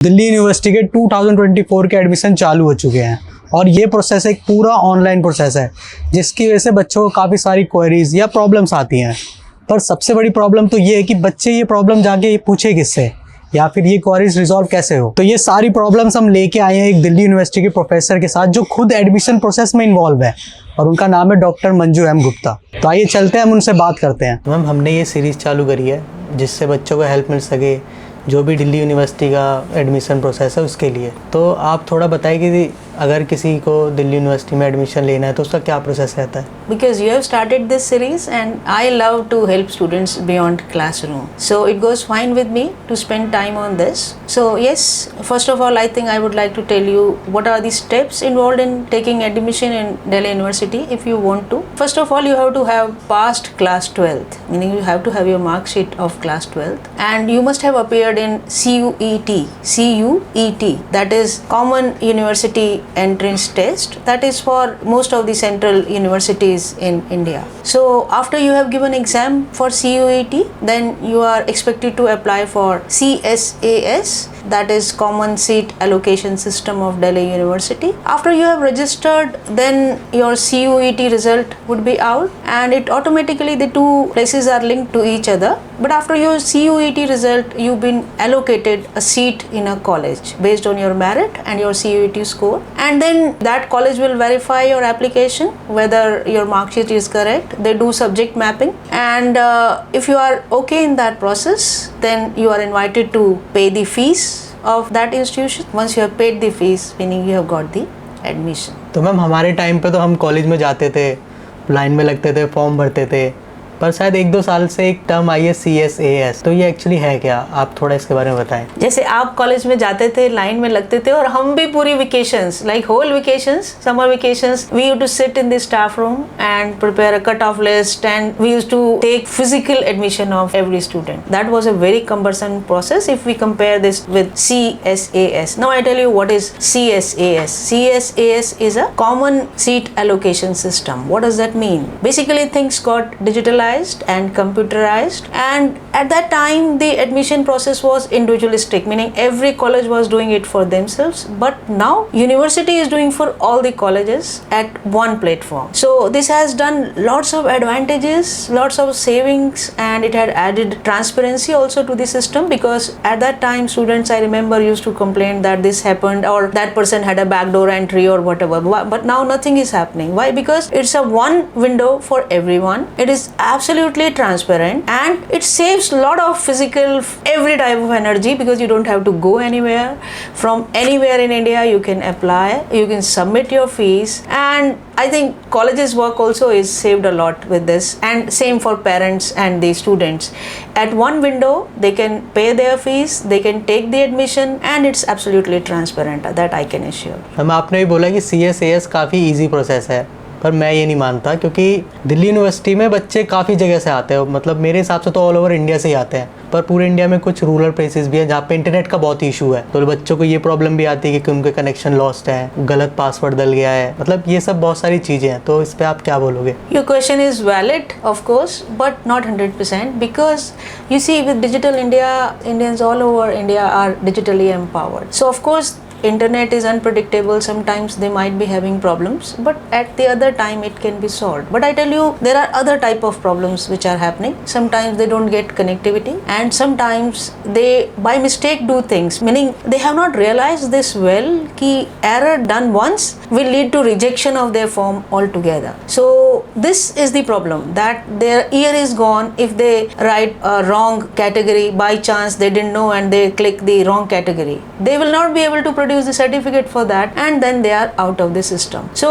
Delhi university के 2024 के admission चालू हो चुके हैं और ये प्रोसेस एक पूरा ऑनलाइन प्रोसेस है जिसकी वजह से बच्चों को काफ़ी सारी क्वेरीज या प्रॉब्लम्स आती हैं। पर सबसे बड़ी प्रॉब्लम तो ये है कि बच्चे ये प्रॉब्लम जाके पूछे किससे या फिर ये क्वेरीज रिजॉल्व कैसे हो। तो ये सारी प्रॉब्लम्स हम लेके आए हैं एक दिल्ली यूनिवर्सिटी के प्रोफेसर के साथ जो खुद एडमिशन प्रोसेस में इन्वॉल्व है और उनका नाम है डॉक्टर मंजू एम गुप्ता। तो आइए चलते हैं, हम उनसे बात करते हैं। मैम, हमने ये सीरीज़ चालू करी है जिससे बच्चों को हेल्प मिल सके जो भी दिल्ली यूनिवर्सिटी का एडमिशन प्रोसेस है उसके लिए। तो आप थोड़ा बताइए कि अगर किसी को दिल्ली यूनिवर्सिटी में एडमिशन लेना है तो उसका क्या प्रोसेस रहता है? Because you have started this series and I love to help students beyond classroom. So it goes fine with me to spend time on this. So yes, first of all I think I would like to tell you what are the steps involved in taking admission in Delhi University if you want to. First of all you have to have passed class 12th, meaning you have to have your mark sheet of class 12th and you must have appeared in CUET, that is Common University Entrance Test, that is for most of the central universities in India. So after you have given exam for CUET, then you are expected to apply for CSAS, that is Common Seat Allocation System of Delhi University. After you have registered, then your CUET result would be out and it automatically the two places are linked to each other. But after your CUET result, you've been allocated a seat in a college based on your merit and your CUET score, and then that college will verify your application whether your mark sheet is correct. They do subject mapping and if you are okay in that process, then you are invited to pay the fees of that institution. Once you have paid the fees, meaning you have got the admission. तो ma'am, हमारे time पे तो हम college में जाते थे, line में लगते थे, फॉर्म भरते थे, पर शायद 1-2 साल से एक टर्म आई है CSAS। तो ये एक्चुअली है क्या? आप थोड़ा इसके बारे में बताएं। जैसे आप कॉलेज में जाते थे, लाइन में लगते थे और हम भी पूरी vacations like whole vacations, summer vacations, we used to sit in the staff room and prepare a cut off list and we used to take physical admission of every student. That was a very cumbersome process if we compare this with CSAS. Now I tell you what is CSAS. CSAS is a common seat allocation system. What does that mean? Basically things got digitalized and computerized, and at that time the admission process was individualistic, meaning every college was doing it for themselves, but now university is doing for all the colleges at one platform. So this has done lots of advantages, lots of savings, and it had added transparency also to the system, because at that time students, I remember, used to complain that this happened or that person had a backdoor entry or whatever, but now nothing is happening. Why? Because it's a one window for everyone. It is absolutely transparent and it saves a lot of physical, every type of energy, because you don't have to go anywhere. From anywhere in India you can apply, you can submit your fees, and I think colleges work also is saved a lot with this, and same for parents and the students. At one window they can pay their fees, they can take the admission, and it's absolutely transparent, that I can assure. हम आपने भी बोला कि CSAS काफ़ी easy process है, पर मैं ये नहीं मानता, क्योंकि दिल्ली यूनिवर्सिटी में बच्चे काफ़ी जगह से आते हैं। मतलब मेरे हिसाब से तो ऑल ओवर इंडिया से ही आते हैं, पर पूरे इंडिया में कुछ रूरल प्लेसेस भी हैं जहाँ पे इंटरनेट का बहुत इशू है। तो बच्चों को ये प्रॉब्लम भी आती है कि उनके कनेक्शन लॉस्ट है, गलत पासवर्ड डल गया है, मतलब ये सब बहुत सारी चीज़ें हैं। तो इस पर आप क्या बोलोगे? Your question is valid, of course, but not 100%, because you see with digital India, Indians all over India are digitally empowered. So of course internet is unpredictable, sometimes they might be having problems, but at the other time it can be solved. But I tell you, there are other type of problems which are happening. Sometimes they don't get connectivity, and sometimes they by mistake do things, meaning they have not realized this well ki error done once will lead to rejection of their form altogether. So this is the problem, that their year is gone if they write a wrong category by chance, they didn't know and they click the wrong category. They will not be able to produce the certificate for that, and then they are out of the system. So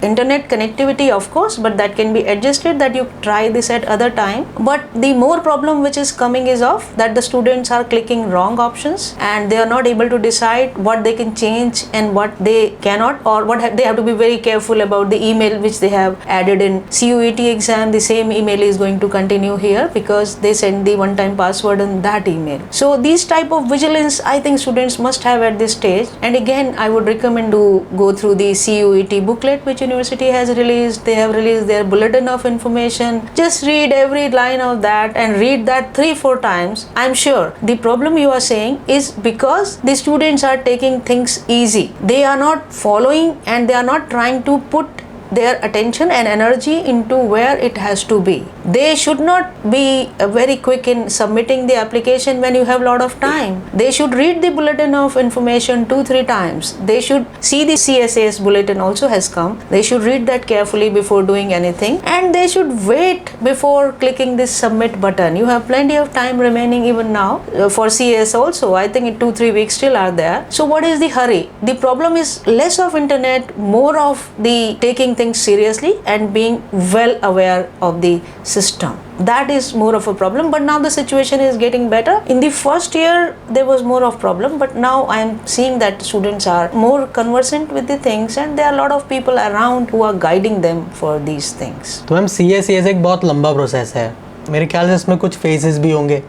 internet connectivity, of course, but that can be adjusted, that you try this at other time. But the more problem which is coming is of that the students are clicking wrong options and they are not able to decide what they can change and what they cannot, or what they have to be very careful about the email which they have added in CUET exam. The same email is going to continue here because they send the one-time password in that email. So these type of vigilance I think students must have at this stage. And again, I would recommend to go through the CUET booklet which university has released. They have released their bulletin of information. Just read every line of that and read that 3-4 times. I'm sure the problem you are saying is because the students are taking things easy. They are not following and they are not trying to put their attention and energy into where it has to be. They should not be very quick in submitting the application when you have a lot of time. They should read the bulletin of information 2-3 times. They should see the CSAS bulletin also has come. They should read that carefully before doing anything, and they should wait before clicking this submit button. You have plenty of time remaining even now for CS also. I think 2-3 weeks still are there. So what is the hurry? The problem is less of internet, more of the taking things seriously and being well aware of the system. That is more of a problem, but now the situation is getting better. In the first year there was more of problem, but now I am seeing that students are more conversant with the things and there are a lot of people around who are guiding them for these things. तो ma'am CSAS एक बहुत लंबा process है, मेरे ख्याल से इसमें कुछ फेजेस भी होंगे,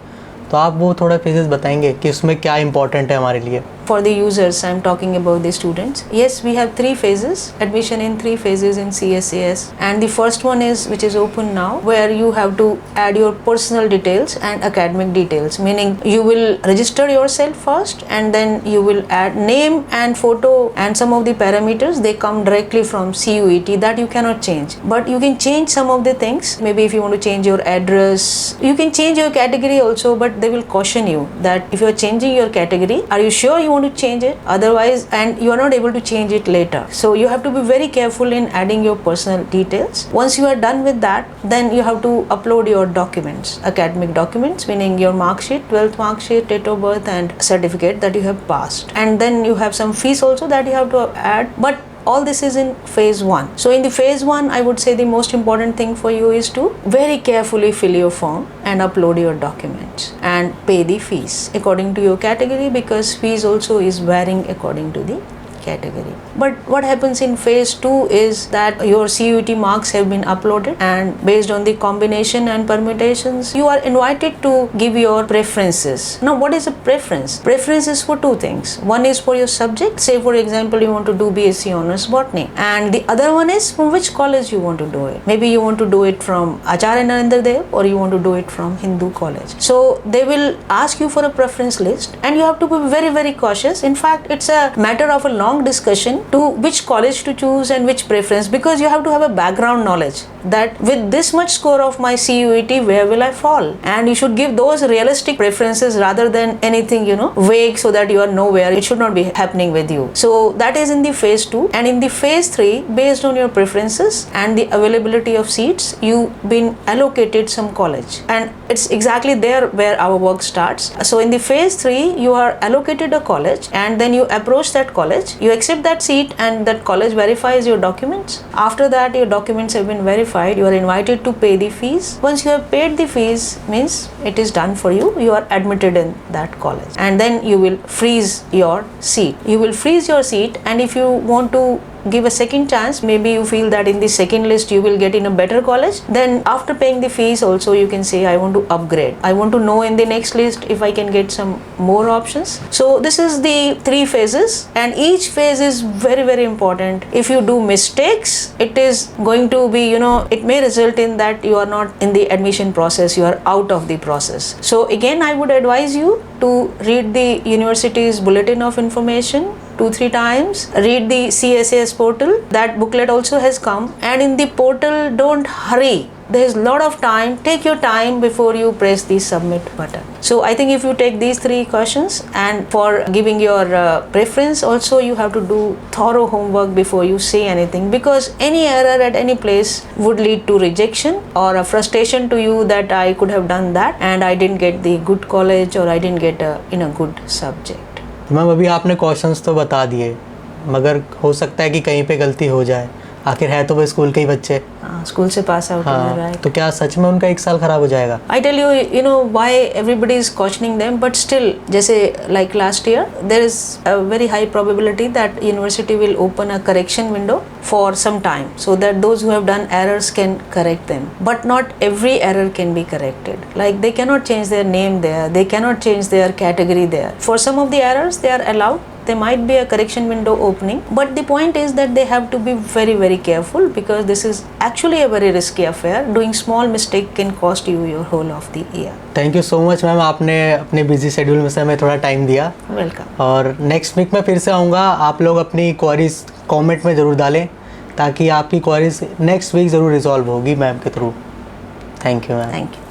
तो आप वो थोड़ा फेजेस बताएंगे कि उसमें क्या इंपॉर्टेंट है हमारे लिए? For the users, I am talking about the students. Yes, we have 3 phases, admission in 3 phases in CSAS, and the first one is which is open now, where you have to add your personal details and academic details, meaning you will register yourself first and then you will add name and photo and some of the parameters. They come directly from CUET that you cannot change, but you can change some of the things. Maybe if you want to change your address, you can change your category also, but they will caution you that if you are changing your category, are you sure you want to change it? Otherwise, and you are not able to change it later. So you have to be very careful in adding your personal details. Once you are done with that, then you have to upload your documents, academic documents, meaning your mark sheet, 12th mark sheet, date of birth and certificate that you have passed. And then you have some fees also that you have to add, but all this is in phase 1. So in the phase 1, I would say the most important thing for you is to very carefully fill your form and upload your documents and pay the fees according to your category, because fees also is varying according to the category. But what happens in phase 2 is that your CUET marks have been uploaded, and based on the combination and permutations, you are invited to give your preferences. Now what is a preference? Preference is for 2 things. One is for your subject. Say for example you want to do BSc Honours Botany, and the other one is from which college you want to do it. Maybe you want to do it from Acharya Narendra Dev or you want to do it from Hindu college. So they will ask you for a preference list and you have to be very, very cautious. In fact, it's a matter of a long discussion to which college to choose and which preference, because you have to have a background knowledge that with this much score of my CUET, where will I fall? And you should give those realistic preferences rather than anything, vague, so that you are nowhere. It should not be happening with you. So that is in the phase 2. And in the phase 3, based on your preferences and the availability of seats, you've been allocated some college. And it's exactly there where our work starts. So in the phase 3, you are allocated a college and then you approach that college. You accept that seat and that college verifies your documents. After that, your documents have been verified. You are invited to pay the fees. Once you have paid the fees, means it is done for you. You are admitted in that college. And then you will freeze your seat. You will freeze your seat, and if you want to give a second chance, maybe you feel that in the second list you will get in a better college, then after paying the fees also you can say I want to upgrade. I want to know in the next list if I can get some more options. So this is the 3 phases, and each phase is very, very important. If you do mistakes, it is going to be, it may result in that you are not in the admission process, you are out of the process. So again, I would advise you to read the university's bulletin of information 2-3 times, read the CSAS portal. That booklet also has come, and in the portal, don't hurry. There is a lot of time. Take your time before you press the submit button. So I think if you take these 3 questions, and for giving your preference also, you have to do thorough homework before you say anything, because any error at any place would lead to rejection or a frustration to you that I could have done that and I didn't get the good college or I didn't get in a good subject. Ma'am अभी आपने questions तो बता दिए, मगर हो सकता है कि कहीं पे गलती हो जाए, आखिर है तो वो स्कूल के ही बच्चे। स्कूल से पास आउट हाँ, राइट। तो क्या सच में उनका 1 साल खराब हो जाएगा? I tell you, you know why everybody is cautioning them, but still, जैसे like last year, there is a very high probability that university will open a correction window for some time, so that those who have done errors can correct them. But not every error can be corrected. Like they cannot change their name there, they cannot change their category there. For some of the errors, they are allowed. There might be a correction window opening, but the point is that they have to be very very careful, because this is actually a very risky affair. Doing small mistake can cost you your whole of the year. Thank you so much ma'am, आपने अपने busy schedule में से हमें थोड़ा time दिया। Welcome. और next week में फिर से आऊँगा। आप लोग अपनी क्वारीज कमेंट में ज़रूर डालें, ताकि आपकी क्वारीज नेक्स्ट वीक ज़रूर रिजॉल्व होगी मैम के through. Thank you ma'am. Thank you.